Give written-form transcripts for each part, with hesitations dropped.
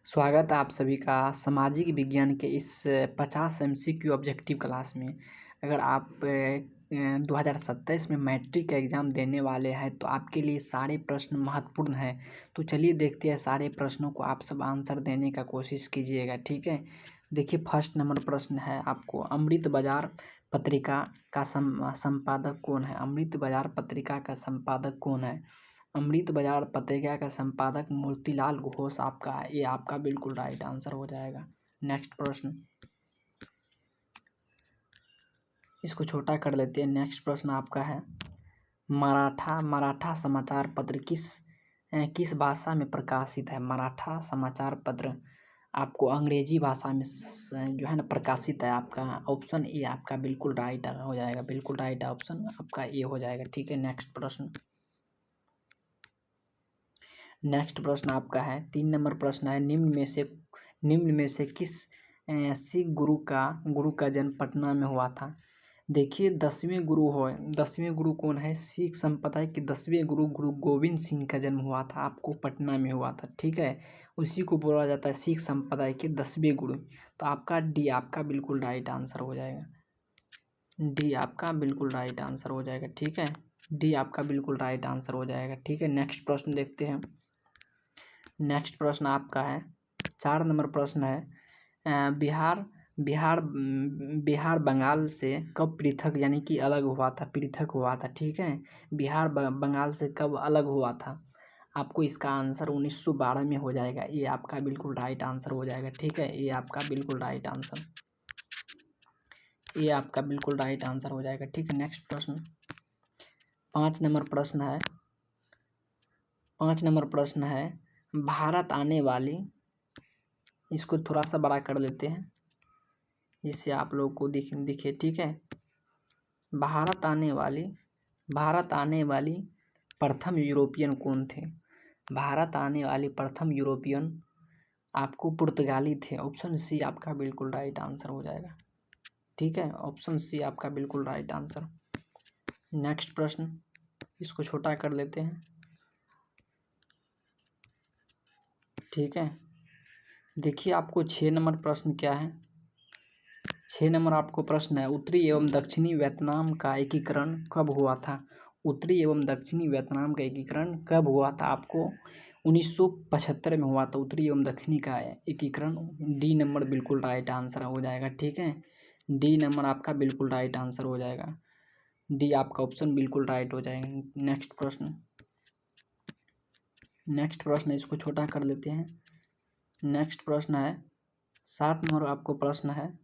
स्वागत है आप सभी का सामाजिक विज्ञान के इस 50 एमसीक्यू ऑब्जेक्टिव क्लास में। अगर आप 2027 में मैट्रिक का एग्ज़ाम देने वाले हैं तो आपके लिए सारे प्रश्न महत्वपूर्ण हैं। तो चलिए देखते हैं, सारे प्रश्नों को आप सब आंसर देने का कोशिश कीजिएगा, ठीक है। देखिए, फर्स्ट नंबर प्रश्न है आपको, अमृत बाजार पत्रिका का संपादक कौन है? अमृत बाजार पत्रिका का संपादक कौन है? अमृत बाजार पत्रिका का संपादक मोतीलाल घोष आपका है। ये आपका बिल्कुल राइट आंसर हो जाएगा। नेक्स्ट प्रश्न, इसको छोटा कर लेते हैं। नेक्स्ट प्रश्न आपका है, मराठा समाचार पत्र किस भाषा में प्रकाशित है? मराठा समाचार पत्र आपको अंग्रेजी भाषा में जो है ना प्रकाशित है। आपका ऑप्शन ए आपका बिल्कुल राइट हो जाएगा। बिल्कुल राइट ऑप्शन आपका ए हो जाएगा, ठीक है। नेक्स्ट प्रश्न आपका है 3 नंबर प्रश्न है, निम्न में से किस सिख गुरु का जन्म पटना में हुआ था? देखिए, 10वें गुरु कौन है? सिख संप्रदाय के 10वें गुरु गुरु गोविंद सिंह का जन्म हुआ था, आपको पटना में हुआ था, ठीक है। उसी को बोला जाता है सिख संप्रदाय के 10वें गुरु। तो आपका डी आपका बिल्कुल राइट आंसर हो जाएगा। डी आपका बिल्कुल राइट आंसर हो जाएगा, ठीक है। डी आपका बिल्कुल राइट आंसर हो जाएगा, ठीक है। नेक्स्ट प्रश्न देखते हैं। नेक्स्ट प्रश्न आपका है 4 नंबर प्रश्न है, बिहार बंगाल से कब पृथक यानी कि अलग हुआ था, ठीक है। बिहार बंगाल से कब अलग हुआ था? आपको इसका आंसर 1912 में हो जाएगा। ये आपका बिल्कुल राइट आंसर हो जाएगा, ठीक है। ये आपका बिल्कुल राइट आंसर हो जाएगा, ठीक है। नेक्स्ट प्रश्न 5 नंबर प्रश्न है, भारत आने वाली, इसको थोड़ा सा बड़ा कर लेते हैं जिससे आप लोग को दिखे, ठीक है। भारत आने वाली प्रथम यूरोपियन कौन थे? भारत आने वाली प्रथम यूरोपियन आपको पुर्तगाली थे। ऑप्शन सी आपका बिल्कुल राइट आंसर हो जाएगा, ठीक है। ऑप्शन सी आपका बिल्कुल राइट आंसर। नेक्स्ट प्रश्न, इसको छोटा कर लेते हैं, ठीक है। देखिए, आपको 6 नंबर प्रश्न क्या है? 6 नंबर आपको प्रश्न है, उत्तरी एवं दक्षिणी वियतनाम का एकीकरण कब हुआ था? उत्तरी एवं दक्षिणी वियतनाम का एकीकरण कब हुआ था? आपको 1975 में हुआ था उत्तरी एवं दक्षिणी का एकीकरण। डी नंबर बिल्कुल राइट आंसर हो जाएगा, ठीक है। डी नंबर आपका बिल्कुल राइट आंसर हो जाएगा। डी आपका ऑप्शन बिल्कुल राइट हो जाएगा। नेक्स्ट प्रश्न इसको छोटा कर लेते हैं। नेक्स्ट प्रश्न है 7 नंबर आपको प्रश्न है,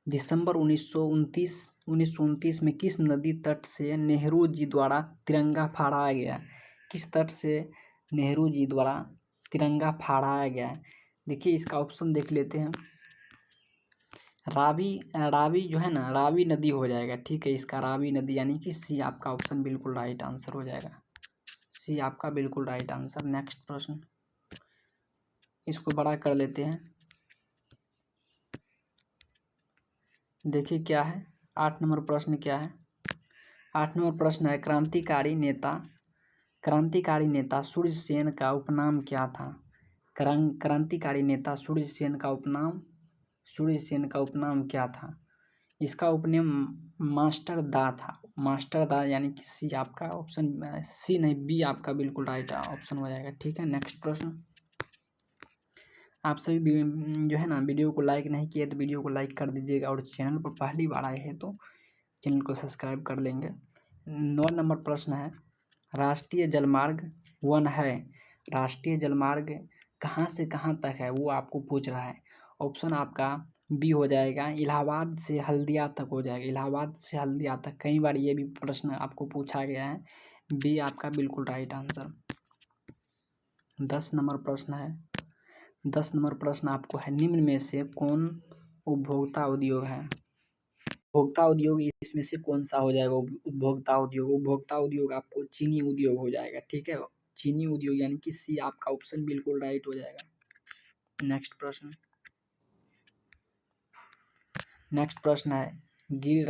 दिसंबर 1929 में किस नदी तट से नेहरू जी द्वारा तिरंगा फहराया गया? किस तट से नेहरू जी द्वारा तिरंगा फहराया गया? देखिए, इसका ऑप्शन देख लेते हैं। रावी जो है ना, रावी नदी हो जाएगा, ठीक है। इसका रावी नदी यानी कि सी आपका ऑप्शन बिल्कुल राइट आंसर हो जाएगा। सी आपका बिल्कुल राइट आंसर। नेक्स्ट प्रश्न, इसको बड़ा कर लेते हैं। देखिए क्या है 8 नंबर प्रश्न क्या है? 8 नंबर प्रश्न है, क्रांतिकारी नेता सूर्यसेन का उपनाम क्या था? क्रांतिकारी नेता सूर्यसेन का उपनाम क्या था? इसका उपनाम मास्टर दा था। मास्टर दा यानी कि सी आपका ऑप्शन, सी नहीं बी आपका बिल्कुल राइट ऑप्शन हो जाएगा, ठीक है। नेक्स्ट प्रश्न, आप सभी जो है ना वीडियो को लाइक नहीं किए तो वीडियो को लाइक कर दीजिएगा, और चैनल पर पहली बार आए हैं तो चैनल को सब्सक्राइब कर लेंगे। 9 नंबर प्रश्न है, राष्ट्रीय जलमार्ग 1 है, राष्ट्रीय जलमार्ग कहाँ से कहाँ तक है वो आपको पूछ रहा है। ऑप्शन आपका बी हो जाएगा, इलाहाबाद से हल्दिया तक हो जाएगा। इलाहाबाद से हल्दिया तक कई बार ये भी प्रश्न आपको पूछा गया है। बी आपका बिल्कुल राइट आंसर। 10 नंबर प्रश्न है, 10 नंबर प्रश्न आपको है, निम्न में से कौन उपभोक्ता उद्योग है? उपभोक्ता उद्योग इसमें से कौन सा हो जाएगा? उपभोक्ता उद्योग आपको चीनी उद्योग हो जाएगा, ठीक है। चीनी उद्योग यानी कि सी आपका ऑप्शन बिल्कुल राइट हो जाएगा। नेक्स्ट प्रश्न है, गिर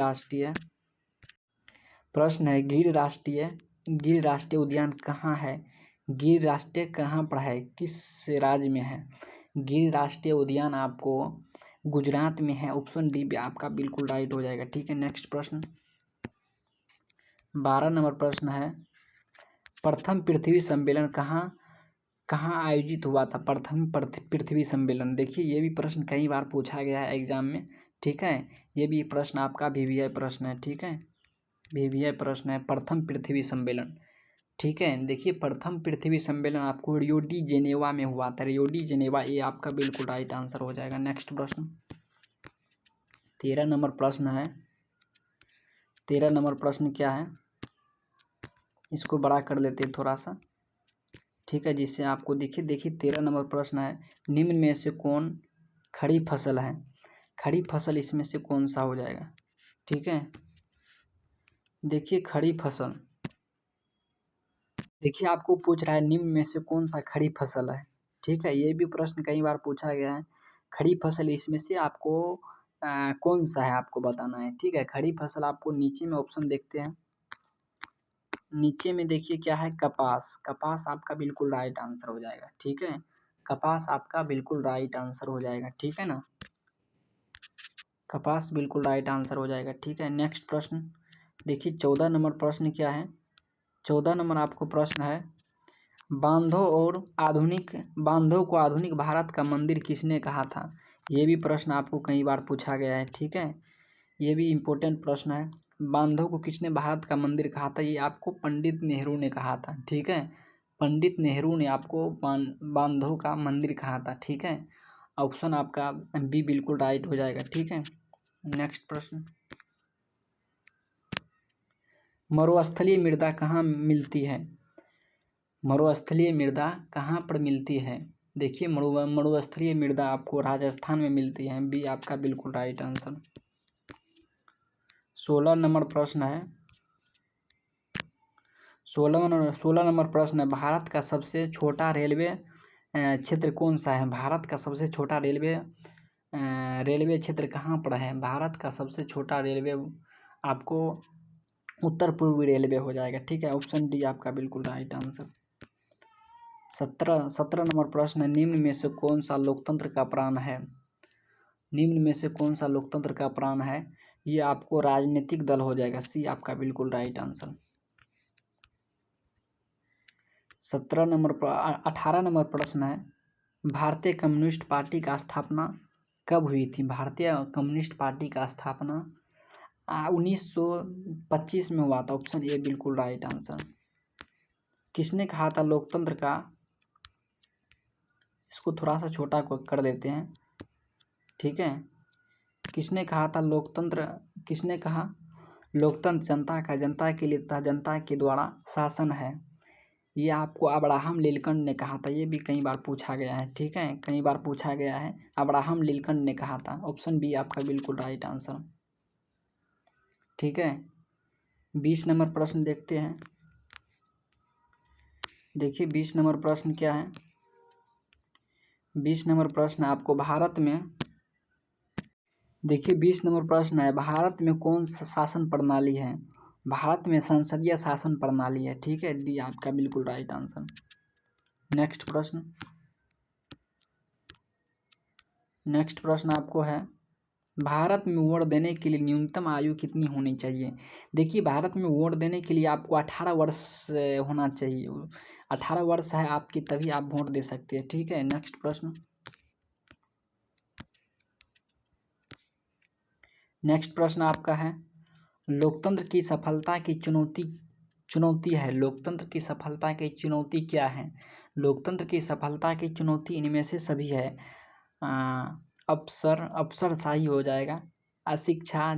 राष्ट्रीय उद्यान कहाँ है? गिर राष्ट्रीय कहाँ पर है, किस राज्य में है? गिर राष्ट्रीय उद्यान आपको गुजरात में है। ऑप्शन डी भी आपका बिल्कुल राइट हो जाएगा। ठीक है, नेक्स्ट प्रश्न 12 नंबर प्रश्न है, प्रथम पृथ्वी सम्मेलन कहाँ आयोजित हुआ था? प्रथम पृथ्वी सम्मेलन, देखिए ये भी प्रश्न कई बार पूछा गया है एग्जाम में। ठीक है, ये भी प्रश्न आपका वीवीआई प्रश्न है। ठीक है, वीवीआई प्रश्न है, प्रथम पृथ्वी सम्मेलन। ठीक है, देखिए प्रथम पृथ्वी सम्मेलन आपको रियो डी जेनेवा में हुआ था। रियो डी जेनेवा, ये आपका बिल्कुल राइट आंसर हो जाएगा। नेक्स्ट प्रश्न 13 नंबर प्रश्न है। 13 नंबर प्रश्न क्या है, इसको बड़ा कर लेते हैं थोड़ा सा। ठीक है, जिससे आपको देखिए 13 नंबर प्रश्न है, निम्न में से कौन खड़ी फसल है? खड़ी फसल इसमें से कौन सा हो जाएगा? ठीक है, देखिए खड़ी फसल, देखिए आपको पूछ रहा है निम्न में से कौन सा खड़ी फसल है। ठीक है, ये भी प्रश्न कई बार पूछा गया है। खड़ी फसल इसमें से आपको कौन सा है आपको बताना है। ठीक है, खड़ी फसल आपको नीचे में ऑप्शन देखते हैं। नीचे में देखिए क्या है, कपास। कपास आपका बिल्कुल राइट आंसर हो जाएगा। ठीक है, कपास आपका बिल्कुल राइट आंसर हो जाएगा। ठीक है ना, कपास बिल्कुल राइट आंसर हो जाएगा। ठीक है, नेक्स्ट प्रश्न देखिए 14 नंबर प्रश्न क्या है। 14 नंबर आपको प्रश्न है, बांधों को आधुनिक भारत का मंदिर किसने कहा था? ये भी प्रश्न आपको कई बार पूछा गया है। ठीक है, ये भी इम्पोर्टेंट प्रश्न है। बांधों को किसने भारत का मंदिर कहा था? ये आपको पंडित नेहरू ने कहा था। ठीक है, पंडित नेहरू ने आपको बांधों का मंदिर कहा था। ठीक है, ऑप्शन आपका बी बिल्कुल राइट हो जाएगा। ठीक है, नेक्स्ट प्रश्न, मरुस्थलीय मृदा कहाँ मिलती है? मरुस्थलीय मृदा कहाँ पर मिलती है? देखिए मरुस्थलीय मृदा आपको राजस्थान में मिलती है। बी आपका बिल्कुल राइट आंसर। 16 नंबर प्रश्न है। 16 नंबर प्रश्न है, भारत का सबसे छोटा रेलवे क्षेत्र कौन सा है? भारत का सबसे छोटा रेलवे क्षेत्र कहाँ पर है? भारत का सबसे छोटा रेलवे आपको उत्तर पूर्वी रेलवे हो जाएगा। ठीक है, ऑप्शन डी आपका बिल्कुल राइट आंसर। 17 नंबर प्रश्न है, निम्न में से कौन सा लोकतंत्र का प्राण है? निम्न में से कौन सा लोकतंत्र का प्राण है? ये आपको राजनीतिक दल हो जाएगा। सी आपका बिल्कुल राइट आंसर। 18 नंबर प्रश्न है, भारतीय कम्युनिस्ट पार्टी का स्थापना कब हुई थी? भारतीय कम्युनिस्ट पार्टी का स्थापना 1925 में हुआ था। ऑप्शन ए बिल्कुल राइट आंसर। किसने कहा था लोकतंत्र का, इसको थोड़ा सा छोटा कर देते हैं। ठीक है, किसने कहा था लोकतंत्र, किसने कहा लोकतंत्र जनता का, जनता के लिए तथा जनता के द्वारा शासन है? ये आपको अब्राहम लिंकन ने कहा था। ये भी कई बार पूछा गया है। ठीक है, कई बार पूछा गया है, अब्राहम लिंकन ने कहा था। ऑप्शन बी आपका बिल्कुल राइट आंसर। ठीक है, 20 नंबर प्रश्न देखते हैं। देखिए 20 नंबर प्रश्न क्या है। 20 नंबर प्रश्न आपको भारत में, देखिए 20 नंबर प्रश्न है, भारत में कौन सा शासन प्रणाली है? भारत में संसदीय शासन प्रणाली है। ठीक है, डी आपका बिल्कुल राइट आंसर। नेक्स्ट प्रश्न आपको है, भारत में वोट देने के लिए न्यूनतम आयु कितनी होनी चाहिए? देखिए भारत में वोट देने के लिए आपको 18 वर्ष होना चाहिए। 18 वर्ष है आपकी, तभी आप वोट दे सकते हैं। ठीक है, नेक्स्ट प्रश्न आपका है, लोकतंत्र की सफलता की चुनौती है। लोकतंत्र की सफलता की चुनौती क्या है? लोकतंत्र की सफलता की चुनौती इनमें से सभी है। अफसरशाही हो जाएगा, अशिक्षा,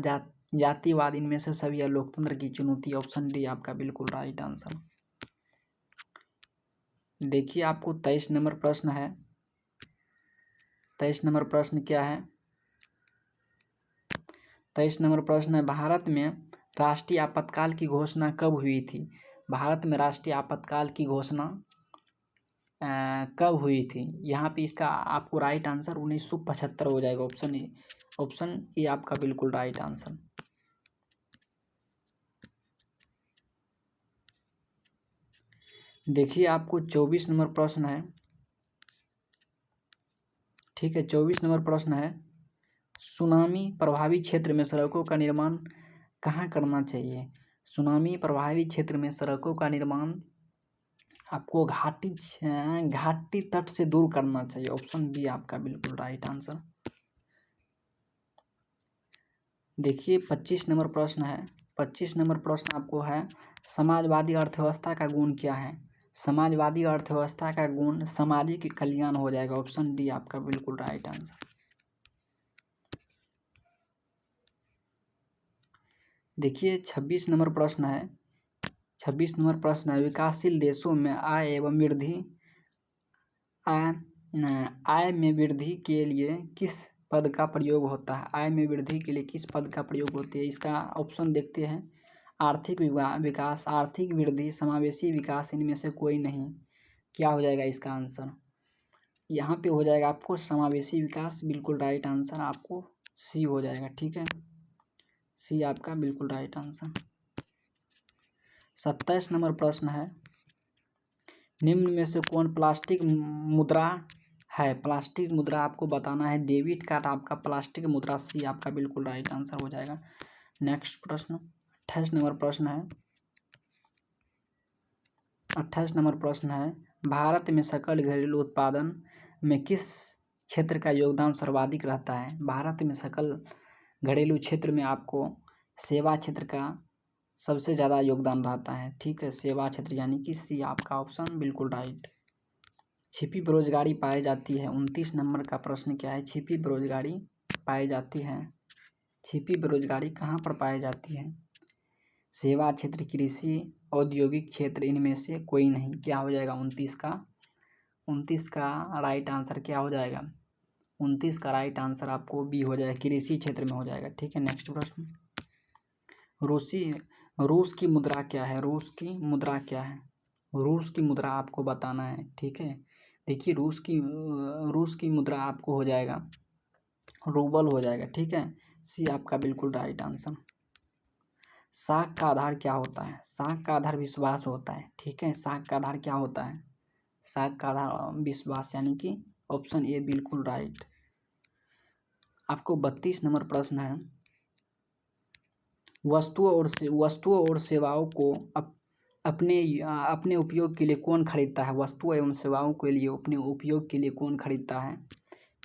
जातिवाद, इनमें से सभी है लोकतंत्र की चुनौती। ऑप्शन डी आपका बिल्कुल राइट आंसर। देखिए आपको 23 नंबर प्रश्न है। 23 नंबर प्रश्न क्या है। 23 नंबर प्रश्न है, भारत में राष्ट्रीय आपातकाल की घोषणा कब हुई थी? भारत में राष्ट्रीय आपातकाल की घोषणा कब हुई थी? यहाँ पे इसका आपको राइट आंसर 1975 हो जाएगा। ऑप्शन ए आपका बिल्कुल राइट आंसर। देखिए आपको 24 नंबर प्रश्न है। ठीक है। 24 नंबर प्रश्न है, सुनामी प्रभावित क्षेत्र में सड़कों का निर्माण कहाँ करना चाहिए? सुनामी प्रभावित क्षेत्र में सड़कों का निर्माण आपको घाटी तट से दूर करना चाहिए। ऑप्शन बी आपका बिल्कुल राइट आंसर। देखिए 25 नंबर प्रश्न है। 25 नंबर प्रश्न आपको है, समाजवादी अर्थव्यवस्था का गुण क्या है? समाजवादी अर्थव्यवस्था का गुण सामाजिक कल्याण हो जाएगा। ऑप्शन डी आपका बिल्कुल राइट आंसर। देखिए 26 नंबर प्रश्न है। 26 नंबर प्रश्न है, विकासशील देशों में आय में वृद्धि के लिए किस पद का प्रयोग होता है? आय में वृद्धि के लिए किस पद का प्रयोग होती है? इसका ऑप्शन देखते हैं, आर्थिक विकास, आर्थिक वृद्धि, समावेशी विकास, इनमें से कोई नहीं। क्या हो जाएगा इसका आंसर? यहाँ पे हो जाएगा आपको समावेशी विकास, बिल्कुल राइट आंसर आपको सी हो जाएगा। ठीक है, सी आपका बिल्कुल राइट आंसर। 27 नंबर प्रश्न है, निम्न में से कौन प्लास्टिक मुद्रा है? प्लास्टिक मुद्रा आपको बताना है। डेबिट कार्ड आपका प्लास्टिक मुद्रा, सी आपका बिल्कुल राइट आंसर हो जाएगा। नेक्स्ट प्रश्न 28 नंबर प्रश्न है। 28 नंबर प्रश्न है, भारत में सकल घरेलू उत्पादन में किस क्षेत्र का योगदान सर्वाधिक रहता है? भारत में सकल घरेलू क्षेत्र में आपको सेवा क्षेत्र का सबसे ज़्यादा योगदान रहता है। ठीक है, सेवा क्षेत्र यानी कि सी आपका ऑप्शन बिल्कुल राइट। छिपी बेरोजगारी पाई जाती है। 29 नंबर का प्रश्न क्या है? छिपी बेरोजगारी पाई जाती है। छिपी बेरोजगारी कहाँ पर पाई जाती है? सेवा क्षेत्र, कृषि, औद्योगिक क्षेत्र, इनमें से कोई नहीं। क्या हो जाएगा 29 का राइट आंसर क्या हो जाएगा? 29 का राइट आंसर आपको बी हो जाएगा, कृषि क्षेत्र में हो जाएगा। ठीक है, नेक्स्ट प्रश्न, रूस की मुद्रा क्या है? रूस की मुद्रा क्या है? रूस की मुद्रा आपको बताना है। ठीक है, देखिए रूस की मुद्रा आपको हो जाएगा रूबल हो जाएगा। ठीक है, सी आपका बिल्कुल राइट आंसर। साख का आधार क्या होता है? साख का आधार विश्वास होता है। ठीक है, साख का आधार क्या होता है? साख का आधार विश्वास, यानी कि ऑप्शन ए बिल्कुल राइट। आपको 32 नंबर प्रश्न है, वस्तुओं और सेवाओं को अपने उपयोग के लिए कौन खरीदता है? वस्तुओं एवं सेवाओं के लिए अपने उपयोग के लिए कौन खरीदता है?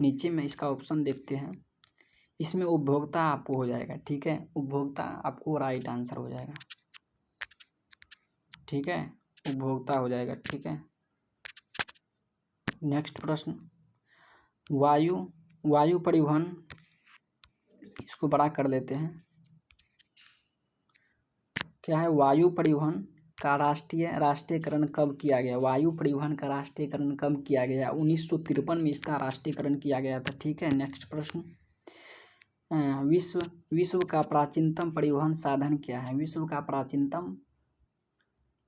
नीचे में इसका ऑप्शन देखते हैं। इसमें उपभोक्ता आपको हो जाएगा। ठीक है, उपभोक्ता आपको राइट आंसर हो जाएगा। ठीक है, उपभोक्ता हो जाएगा। ठीक है, नेक्स्ट प्रश्न, वायु परिवहन, इसको बड़ा कर लेते हैं। क्या है? वायु परिवहन का राष्ट्रीयकरण कब किया गया? वायु परिवहन का राष्ट्रीयकरण कब किया गया? 1953 में इसका राष्ट्रीयकरण किया गया था। ठीक है, नेक्स्ट प्रश्न, विश्व का प्राचीनतम परिवहन साधन क्या है? विश्व का प्राचीनतम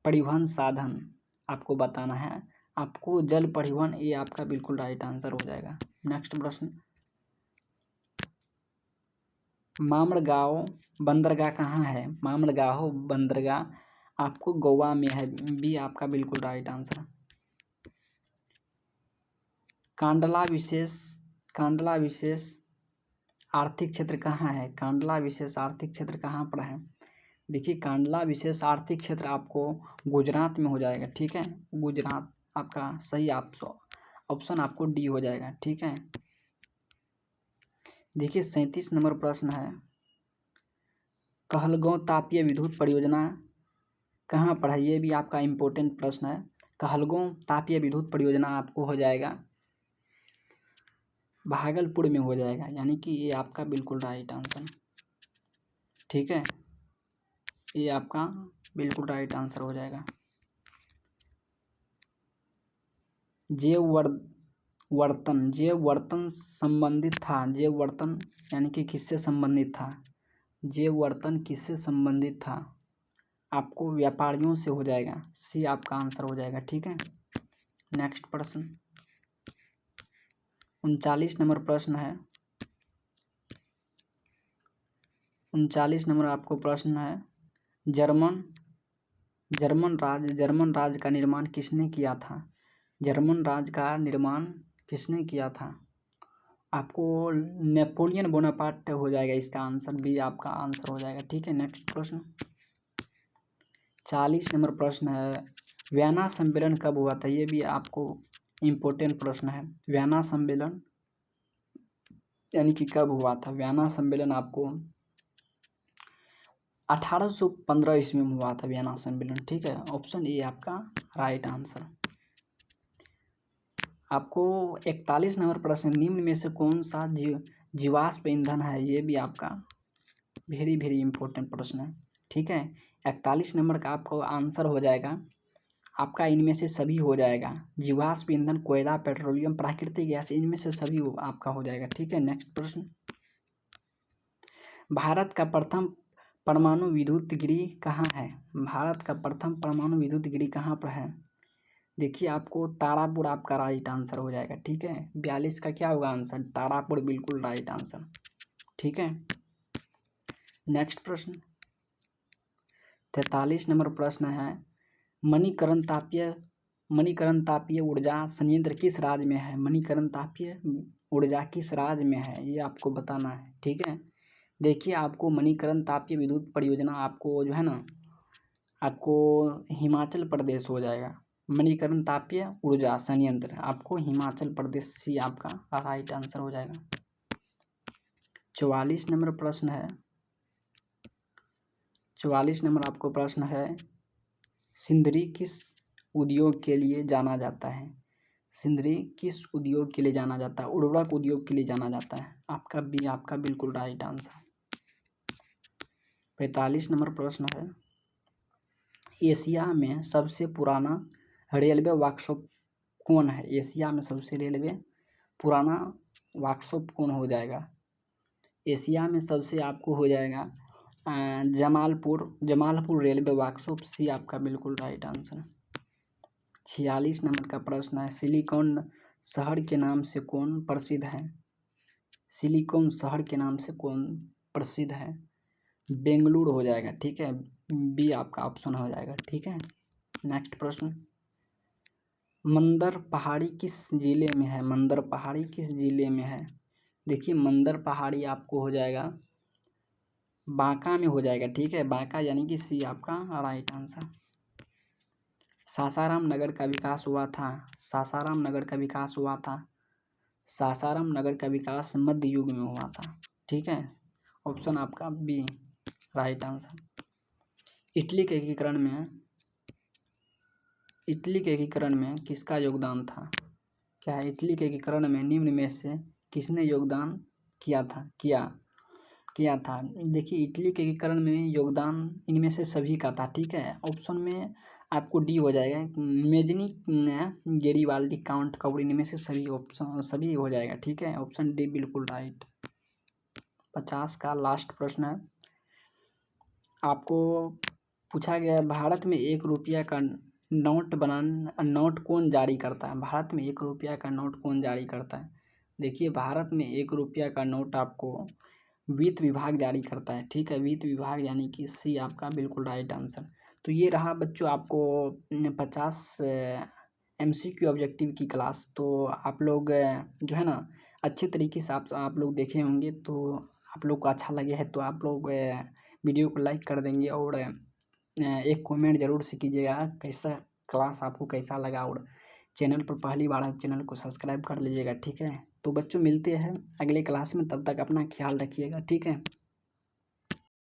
परिवहन साधन आपको बताना है। आपको जल परिवहन, ये आपका बिल्कुल राइट आंसर हो जाएगा। नेक्स्ट प्रश्न, मामड़गांव बंदरगाह कहाँ है? मामड़गांव बंदरगाह आपको गोवा में है। बी आपका बिल्कुल राइट आंसर। कांडला विशेष आर्थिक क्षेत्र कहाँ है? कांडला विशेष आर्थिक क्षेत्र कहाँ पर है? देखिए कांडला विशेष आर्थिक क्षेत्र आपको गुजरात में हो जाएगा। ठीक है, गुजरात आपका सही ऑप्शन आपको डी हो जाएगा। ठीक है, देखिए 37 नंबर प्रश्न है, कहलगांव तापीय विद्युत परियोजना कहाँ पर है? ये भी आपका इम्पोर्टेंट प्रश्न है। कहलगांव तापीय विद्युत परियोजना आपको हो जाएगा भागलपुर में हो जाएगा, यानी कि ये आपका बिल्कुल राइट आंसर। ठीक है, ये आपका बिल्कुल राइट आंसर हो जाएगा। जैववर्तन संबंधित था। जैववर्तन यानी कि किससे संबंधित था? जैववर्तन किससे संबंधित था? आपको व्यापारियों से हो जाएगा। सी आपका आंसर हो जाएगा। ठीक है, नेक्स्ट प्रश्न 39 नंबर प्रश्न है। 39 नंबर आपको प्रश्न है, जर्मन राज का निर्माण किसने किया था? जर्मन राज का निर्माण किसने किया था? आपको नेपोलियन बोनापार्ट हो जाएगा इसका आंसर, बी आपका आंसर हो जाएगा। ठीक है, नेक्स्ट प्रश्न 40 नंबर प्रश्न है, वियना सम्मेलन कब हुआ था? ये भी आपको इम्पोर्टेंट प्रश्न है। वियना सम्मेलन यानी कि कब हुआ था? वियना सम्मेलन आपको 1815 ईस्वी में हुआ था वियना सम्मेलन। ठीक है, ऑप्शन ए आपका राइट आंसर। आपको 41 नंबर प्रश्न, निम्न में से कौन सा जीवाश्म ईंधन है? ये भी आपका वेरी वेरी इंपॉर्टेंट प्रश्न है। ठीक है, 41 नंबर का आपको आंसर हो जाएगा आपका, इनमें से सभी हो जाएगा। जीवाश्म ईंधन, कोयला, पेट्रोलियम, प्राकृतिक गैस, इनमें से सभी आपका हो जाएगा। ठीक है, नेक्स्ट प्रश्न, भारत का प्रथम परमाणु विद्युत गृह कहाँ है? भारत का प्रथम परमाणु विद्युत गृह कहाँ पर है? देखिए, आपको तारापुर आपका राइट आंसर हो जाएगा। ठीक है, 42 का क्या होगा आंसर? तारापुर बिल्कुल राइट आंसर। ठीक है, नेक्स्ट प्रश्न 43 नंबर प्रश्न है, मणिकरण तापीय ऊर्जा संयंत्र किस राज्य में है? मणिकरण तापीय ऊर्जा किस राज्य में है, ये आपको बताना है। ठीक है, देखिए, आपको मणिकरण तापीय विद्युत परियोजना आपको जो है ना, आपको हिमाचल प्रदेश हो जाएगा। मणिकरण तापीय ऊर्जा संयंत्र आपको हिमाचल प्रदेश, सी आपका राइट आंसर हो जाएगा। 44 नंबर प्रश्न है, 44 नंबर आपको प्रश्न है, सिंदरी किस उद्योग के लिए जाना जाता है? सिंदरी किस उद्योग के लिए जाना जाता है? उर्वरक उद्योग के लिए जाना जाता है। आपका बी आपका बिल्कुल राइट आंसर। 45 नंबर प्रश्न है, एशिया में सबसे पुराना रेलवे वर्कशॉप कौन है? एशिया में सबसे पुराना वर्कशॉप कौन हो जाएगा? एशिया में सबसे आपको हो जाएगा जमालपुर रेलवे वर्कशॉप, सी आपका बिल्कुल राइट आंसर। 46 नंबर का प्रश्न है, सिलिकॉन शहर के नाम से कौन प्रसिद्ध है? सिलिकॉन शहर के नाम से कौन प्रसिद्ध है? बेंगलुरु हो जाएगा। ठीक है, बी आपका ऑप्शन हो जाएगा। ठीक है, नेक्स्ट प्रश्न, मंदर पहाड़ी किस जिले में है? मंदर पहाड़ी किस जिले में है? देखिए, मंदर पहाड़ी आपको हो जाएगा बांका में हो जाएगा। ठीक है, बांका यानी कि सी आपका राइट आंसर। सासाराम नगर का विकास हुआ था, सासाराम नगर का विकास हुआ था, सासाराम नगर का विकास मध्य युग में हुआ था। ठीक है, ऑप्शन आपका बी राइट आंसर। इटली के एकीकरण में किसका योगदान था? क्या है? इटली के एकीकरण में निम्न में से किसने योगदान किया था? देखिए, इटली के एकीकरण में योगदान इनमें से सभी का था। ठीक है, ऑप्शन में आपको डी हो जाएगा, मेजनी, गेरिबाल्डी, काउंट कबूर, इनमें से सभी हो जाएगा। ठीक है, ऑप्शन डी बिल्कुल राइट। 50 का लास्ट प्रश्न है, आपको पूछा गया, भारत में 1 रुपया का नोट कौन जारी करता है? भारत में 1 रुपया का नोट कौन जारी करता है? देखिए, भारत में 1 रुपया का नोट आपको वित्त विभाग जारी करता है। ठीक है, वित्त विभाग यानी कि सी आपका बिल्कुल राइट आंसर। तो ये रहा बच्चों आपको 50 MCQ ऑब्जेक्टिव की क्लास। तो आप लोग जो है ना, अच्छे तरीके से आप लोग देखे होंगे, तो आप लोग को अच्छा लगे है तो आप लोग वीडियो को लाइक कर देंगे और एक कमेंट जरूर से कीजिएगा कैसा क्लास आपको कैसा लगा, और चैनल पर पहली बार चैनल को सब्सक्राइब कर लीजिएगा। ठीक है, तो बच्चों मिलते हैं अगले क्लास में, तब तक अपना ख्याल रखिएगा। ठीक है।